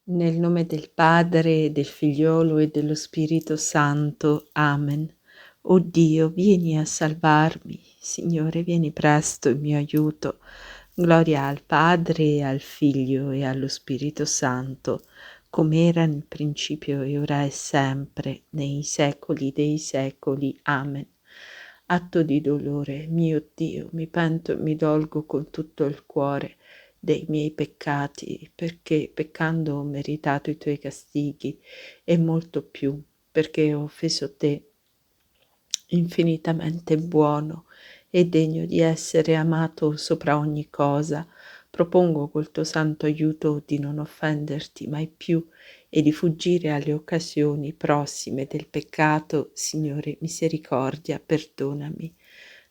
Nel nome del Padre, del Figliolo e dello Spirito Santo. Amen. O Dio, vieni a salvarmi. Signore, vieni presto in mio aiuto. Gloria al Padre, al Figlio e allo Spirito Santo, come era nel principio e ora e sempre, nei secoli dei secoli. Amen. Atto di dolore, mio Dio, mi pento e mi dolgo con tutto il cuore dei miei peccati, perché peccando ho meritato i tuoi castighi e molto più, perché ho offeso te, infinitamente buono e degno di essere amato sopra ogni cosa. Propongo col tuo santo aiuto di non offenderti mai più e di fuggire alle occasioni prossime del peccato. Signore, misericordia, perdonami.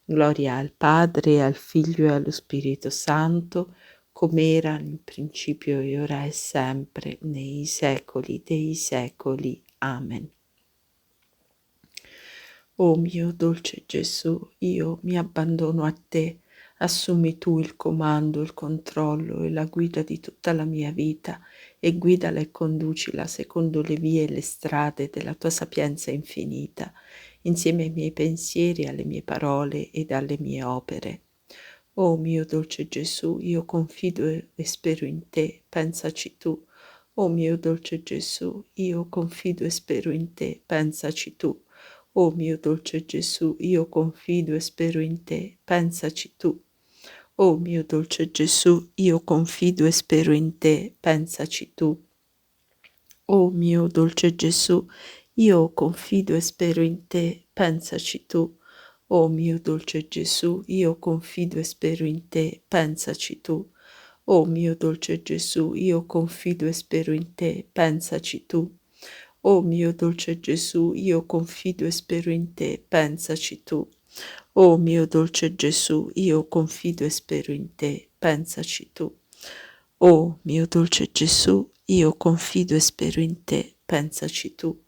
Gloria al Padre, al Figlio e allo Spirito Santo, come era nel principio e ora e sempre, nei secoli dei secoli. Amen. O mio dolce Gesù, io mi abbandono a te, assumi tu il comando, il controllo e la guida di tutta la mia vita e guidala e conducila secondo le vie e le strade della tua sapienza infinita, insieme ai miei pensieri, alle mie parole ed alle mie opere. O mio dolce Gesù, io confido e spero in te, pensaci tu. O mio dolce Gesù, io confido e spero in te, pensaci tu. O mio dolce Gesù, io confido e spero in te, pensaci tu. O mio dolce Gesù, io confido e spero in te, pensaci tu. O mio dolce Gesù, io confido e spero in te, pensaci tu. O mio dolce Gesù, io confido e spero in te, pensaci tu. O mio dolce Gesù, io confido e spero in te, pensaci tu. O mio dolce Gesù, io confido e spero in te, pensaci tu. O mio dolce Gesù, io confido e spero in te, pensaci tu. O mio dolce Gesù, io confido e spero in te, pensaci tu.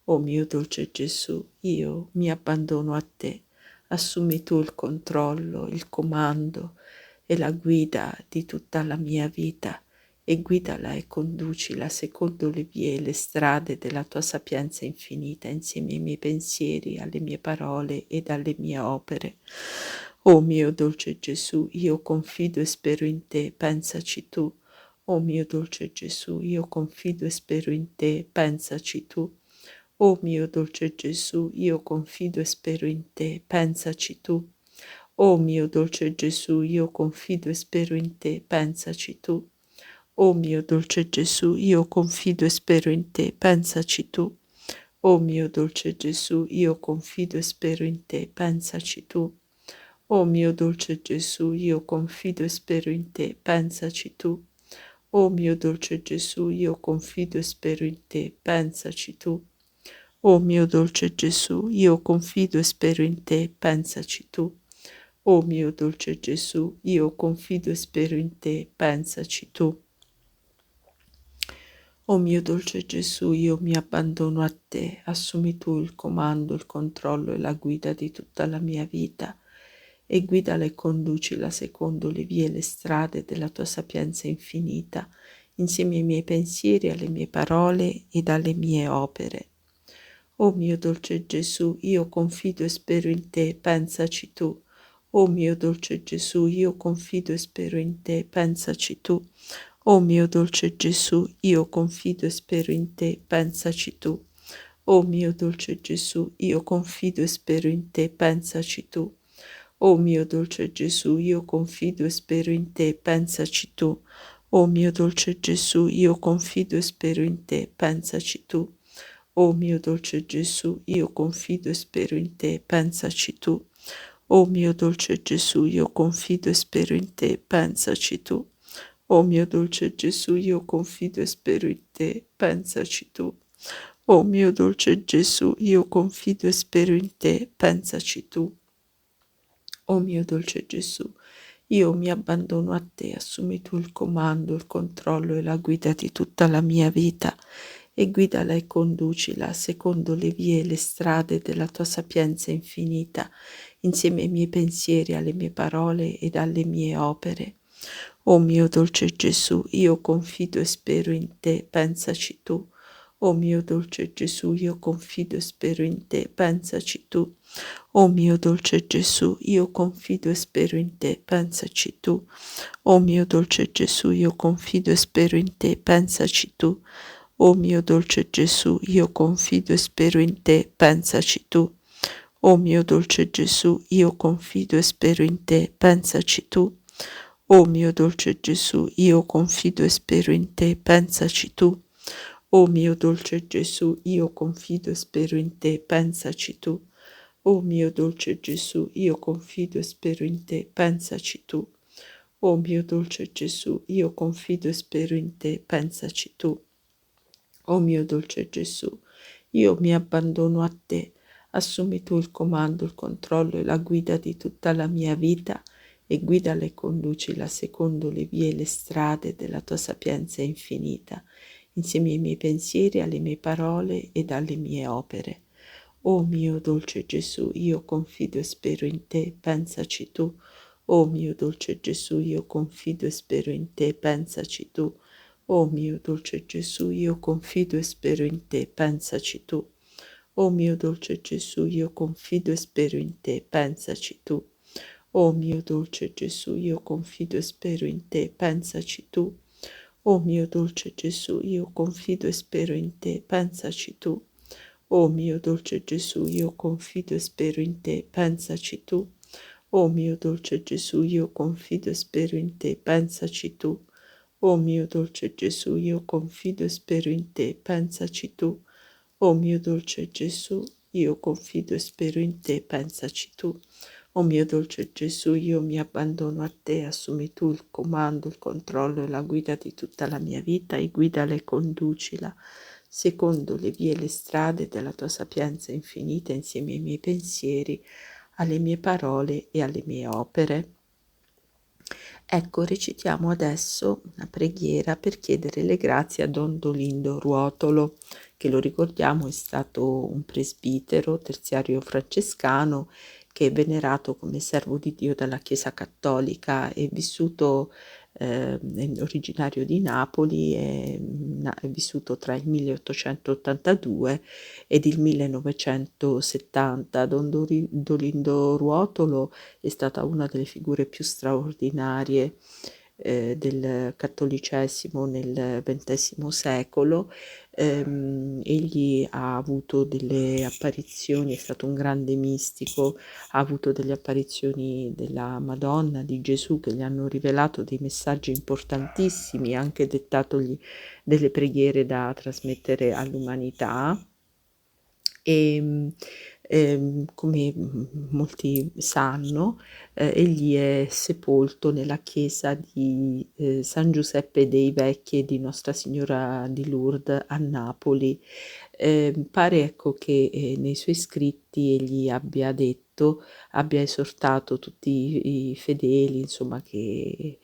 O mio dolce Gesù, io mi abbandono a te, assumi tu il controllo, il comando e la guida di tutta la mia vita e guidala e conducila secondo le vie e le strade della tua sapienza infinita insieme ai miei pensieri, alle mie parole ed alle mie opere. O mio dolce Gesù, io confido e spero in te, pensaci tu. O mio dolce Gesù, io confido e spero in te, pensaci tu. O mio dolce Gesù, io confido e spero in te, pensaci tu. O mio dolce Gesù, io confido e spero in te, pensaci tu. O mio dolce Gesù, io confido e spero in te, pensaci tu. O mio dolce Gesù, io confido e spero in te, pensaci tu. O mio dolce Gesù, io confido e spero in te, pensaci tu. O mio dolce Gesù, io confido e spero in te, pensaci tu. O mio dolce Gesù, io confido e spero in te, pensaci tu. O mio dolce Gesù, io confido e spero in te, pensaci tu. O mio dolce Gesù, io mi abbandono a te, assumi tu il comando, il controllo e la guida di tutta la mia vita e guidala e conducila secondo le vie e le strade della tua sapienza infinita, insieme ai miei pensieri, alle mie parole ed alle mie opere. O mio dolce Gesù, io confido e spero in te, pensaci tu. O mio dolce Gesù, io confido e spero in te, pensaci tu. O mio dolce Gesù, io confido e spero in te, pensaci tu. O mio dolce Gesù, io confido e spero in te, pensaci tu. O mio dolce Gesù, io confido e spero in te, pensaci tu. O mio dolce Gesù, io confido e spero in te, pensaci tu. O mio dolce Gesù, io confido e spero in te, pensaci tu. O mio dolce Gesù, io confido e spero in te, pensaci tu. O mio dolce Gesù, io confido e spero in te, pensaci tu. O mio dolce Gesù, io confido e spero in te, pensaci tu. O mio dolce Gesù, io mi abbandono a te, assumi tu il comando, il controllo e la guida di tutta la mia vita e guidala e conducila secondo le vie e le strade della tua sapienza infinita, insieme ai miei pensieri, alle mie parole ed alle mie opere. Oh mio dolce Gesù, io confido e spero in te, pensaci tu. Oh mio dolce Gesù, io confido e spero in te, pensaci tu. Oh mio dolce Gesù, io confido e spero in te, pensaci tu. Oh mio dolce Gesù, io confido e spero in te, pensaci tu. Oh mio dolce Gesù, io confido e spero in te, pensaci tu. Oh mio dolce Gesù, io confido e spero in te, pensaci tu. Oh mio dolce Gesù, io confido e spero in te, pensaci tu. Oh mio dolce Gesù, io confido e spero in te, pensaci tu. Oh mio dolce Gesù, io confido e spero in te, pensaci tu. Oh mio dolce Gesù, io confido e spero in te, pensaci tu. Oh mio dolce Gesù, io mi abbandono a te, assumi tu il comando, il controllo e la guida di tutta la mia vita e guidala e conducila secondo le vie e le strade della tua sapienza infinita, insieme ai miei pensieri, alle mie parole ed alle mie opere. O mio dolce Gesù, io confido e spero in te, pensaci tu. O mio dolce Gesù, io confido e spero in te, pensaci tu. O mio dolce Gesù, io confido e spero in te, pensaci tu. O mio dolce Gesù, io confido e spero in te, pensaci tu. O mio dolce Gesù, io confido e spero in te, pensaci tu. O mio dolce Gesù, io confido e spero in te, pensaci tu. O mio dolce Gesù, io confido e spero in te, pensaci tu. O mio dolce Gesù, io confido e spero in te, pensaci tu. O mio dolce Gesù, io confido e spero in te, pensaci tu. O mio dolce Gesù, io confido e spero in te, pensaci tu. O mio dolce Gesù, io mi abbandono a te, assumi tu il comando, il controllo e la guida di tutta la mia vita e guidala e conducila secondo le vie e le strade della tua sapienza infinita insieme ai miei pensieri, alle mie parole e alle mie opere. Ecco, recitiamo adesso una preghiera per chiedere le grazie a Don Dolindo Ruotolo, che lo ricordiamo è stato un presbitero terziario francescano che è venerato come servo di Dio dalla Chiesa Cattolica, è vissuto, è originario di Napoli, è vissuto tra il 1882 ed il 1970. Dolindo Ruotolo è stata una delle figure più straordinarie del cattolicesimo nel XX secolo. Egli ha avuto delle apparizioni, è stato un grande mistico, ha avuto delle apparizioni della Madonna, di Gesù, che gli hanno rivelato dei messaggi importantissimi, anche dettatogli delle preghiere da trasmettere all'umanità. Come molti sanno, egli è sepolto nella chiesa di San Giuseppe dei Vecchi e di Nostra Signora di Lourdes a Napoli. Pare ecco che nei suoi scritti egli abbia esortato tutti i fedeli, insomma, che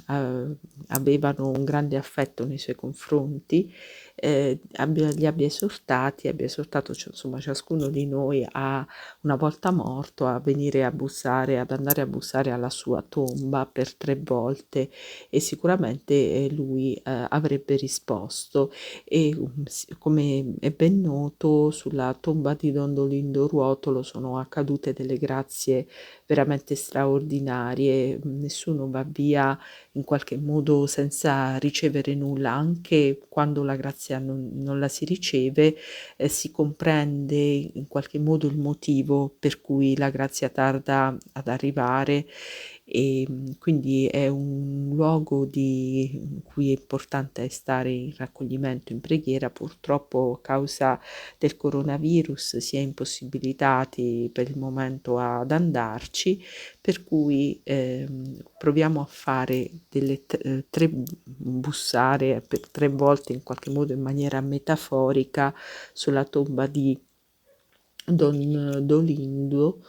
avevano un grande affetto nei suoi confronti, li abbia esortato insomma ciascuno di noi a, una volta morto, a venire a bussare, ad andare a bussare alla sua tomba per 3 volte e sicuramente lui avrebbe risposto. E come è ben noto, sulla tomba di Don Dolindo Ruotolo sono accadute delle grazie veramente straordinarie. Nessuno va via in qualche modo senza ricevere nulla, anche quando la grazia non la si riceve, si comprende in qualche modo il motivo per cui la grazia tarda ad arrivare. Quindi è un luogo in cui è importante stare in raccoglimento, in preghiera. Purtroppo a causa del coronavirus si è impossibilitati per il momento ad andarci, per cui proviamo a fare delle bussare per 3 volte in qualche modo in maniera metaforica sulla tomba di Don Dolindo,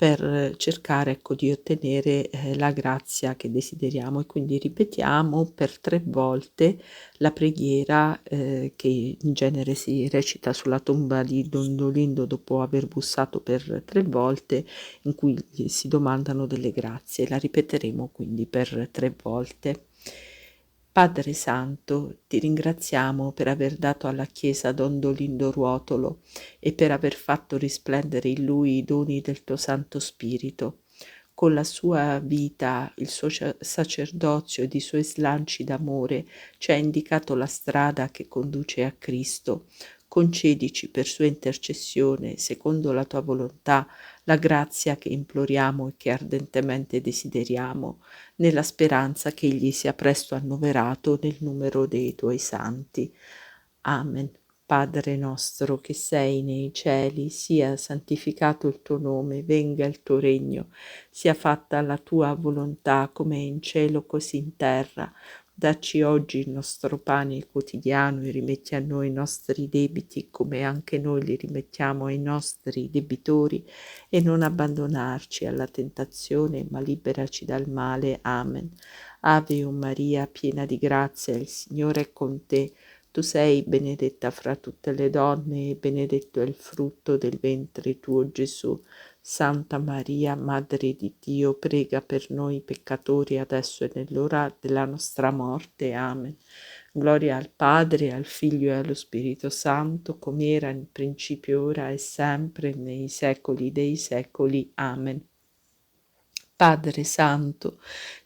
per cercare, ecco, di ottenere, la grazia che desideriamo e quindi ripetiamo per 3 volte la preghiera, che in genere si recita sulla tomba di Dondolindo dopo aver bussato per 3 volte, in cui gli si domandano delle grazie. La ripeteremo quindi per 3 volte. Padre Santo, ti ringraziamo per aver dato alla Chiesa Don Dolindo Ruotolo e per aver fatto risplendere in lui i doni del tuo Santo Spirito. Con la sua vita, il suo sacerdozio ed i suoi slanci d'amore ci ha indicato la strada che conduce a Cristo. Concedici per sua intercessione, secondo la tua volontà, la grazia che imploriamo e che ardentemente desideriamo, nella speranza che egli sia presto annoverato nel numero dei tuoi santi. Amen. Padre nostro che sei nei cieli, sia santificato il tuo nome, venga il tuo regno, sia fatta la tua volontà come in cielo così in terra. Dacci oggi il nostro pane quotidiano e rimetti a noi i nostri debiti come anche noi li rimettiamo ai nostri debitori e non abbandonarci alla tentazione, ma liberaci dal male. Amen. Ave o Maria, piena di grazia, il Signore è con te. Tu sei benedetta fra tutte le donne e benedetto è il frutto del ventre tuo, Gesù. Santa Maria, Madre di Dio, prega per noi peccatori adesso e nell'ora della nostra morte. Amen. Gloria al Padre, al Figlio e allo Spirito Santo, come era in principio, ora e sempre, nei secoli dei secoli. Amen. Padre Santo,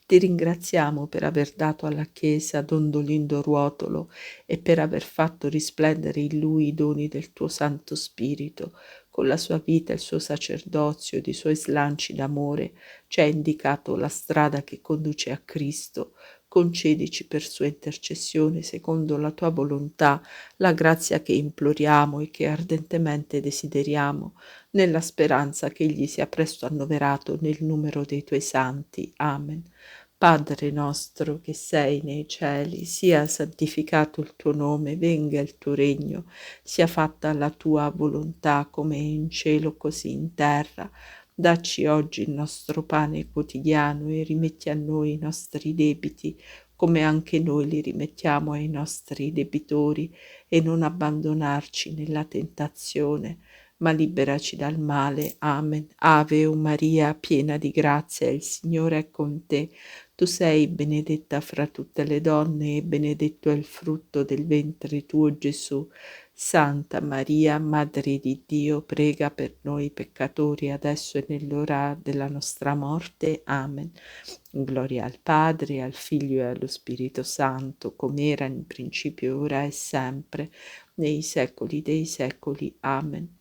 ti ringraziamo per aver dato alla Chiesa Don Dolindo Ruotolo e per aver fatto risplendere in lui i doni del tuo Santo Spirito. Con la sua vita, il suo sacerdozio ed i suoi slanci d'amore ci ha indicato la strada che conduce a Cristo. Concedici per sua intercessione, secondo la tua volontà, la grazia che imploriamo e che ardentemente desideriamo, nella speranza che egli sia presto annoverato nel numero dei tuoi santi. Amen. Padre nostro che sei nei cieli, sia santificato il tuo nome, venga il tuo regno, sia fatta la tua volontà come in cielo così in terra. Dacci oggi il nostro pane quotidiano e rimetti a noi i nostri debiti, come anche noi li rimettiamo ai nostri debitori, e non abbandonarci nella tentazione, ma liberaci dal male. Amen. Ave o Maria, piena di grazia, il Signore è con te. Tu sei benedetta fra tutte le donne e benedetto è il frutto del ventre tuo, Gesù. Santa Maria, Madre di Dio, prega per noi peccatori, adesso e nell'ora della nostra morte. Amen. Gloria al Padre, al Figlio e allo Spirito Santo, come era in principio, ora e sempre, nei secoli dei secoli. Amen.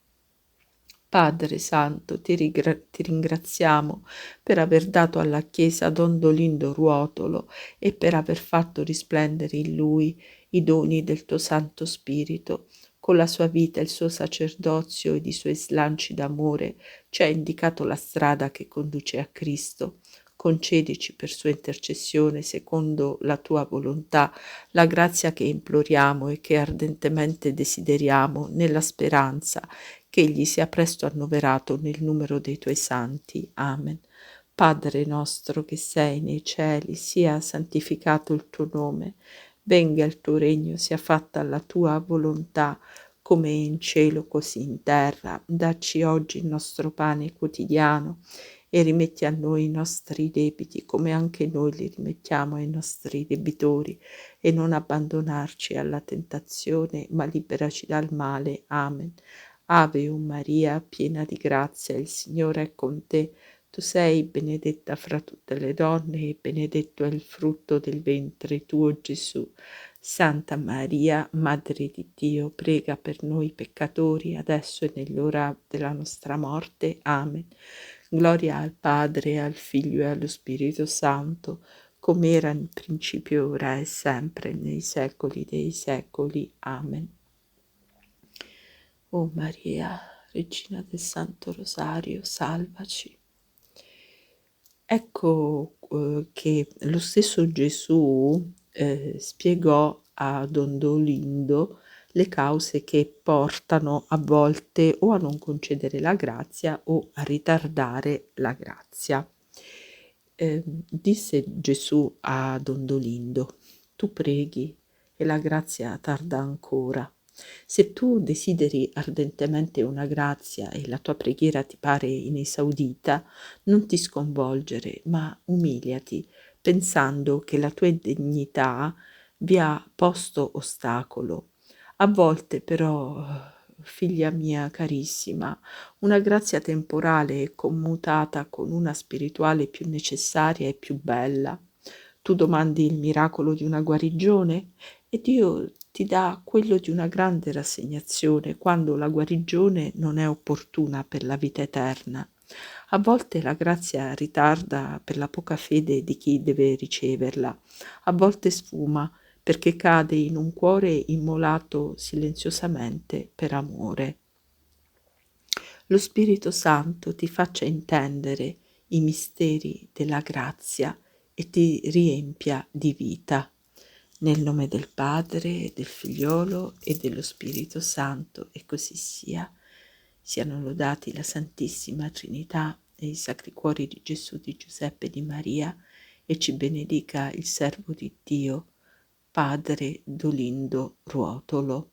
Padre Santo, ti ringraziamo per aver dato alla Chiesa Don Dolindo Ruotolo e per aver fatto risplendere in lui i doni del tuo Santo Spirito. Con la sua vita, il suo sacerdozio ed i suoi slanci d'amore ci ha indicato la strada che conduce a Cristo. Concedici per sua intercessione, secondo la tua volontà, la grazia che imploriamo e che ardentemente desideriamo, nella speranza che egli sia presto annoverato nel numero dei tuoi santi. Amen. Padre nostro che sei nei cieli, sia santificato il tuo nome, venga il tuo regno, sia fatta la tua volontà, come in cielo così in terra. Dacci oggi il nostro pane quotidiano e rimetti a noi i nostri debiti, come anche noi li rimettiamo ai nostri debitori, e non abbandonarci alla tentazione, ma liberaci dal male. Amen. Ave o Maria, piena di grazia, il Signore è con te. Tu sei benedetta fra tutte le donne e benedetto è il frutto del ventre tuo, Gesù. Santa Maria, Madre di Dio, prega per noi peccatori, adesso e nell'ora della nostra morte. Amen. Gloria al Padre, al Figlio e allo Spirito Santo, come era in principio, ora e sempre, nei secoli dei secoli. Amen. O Maria, Regina del Santo Rosario, salvaci. Ecco che lo stesso Gesù spiegò a Don Dolindo le cause che portano a volte o a non concedere la grazia o a ritardare la grazia. Disse Gesù a Dondolindo: tu preghi e la grazia tarda ancora. Se tu desideri ardentemente una grazia e la tua preghiera ti pare inesaudita, non ti sconvolgere, ma umiliati, pensando che la tua indegnità vi ha posto ostacolo. A volte però, figlia mia carissima, una grazia temporale è commutata con una spirituale più necessaria e più bella. Tu domandi il miracolo di una guarigione e Dio ti dà quello di una grande rassegnazione quando la guarigione non è opportuna per la vita eterna. A volte la grazia ritarda per la poca fede di chi deve riceverla, a volte sfuma perché cade in un cuore immolato silenziosamente per amore. Lo Spirito Santo ti faccia intendere i misteri della grazia e ti riempia di vita. Nel nome del Padre, del Figliolo e dello Spirito Santo, e così sia. Siano lodati la Santissima Trinità e i Sacri Cuori di Gesù, di Giuseppe e di Maria, e ci benedica il Servo di Dio, Padre Dolindo Ruotolo.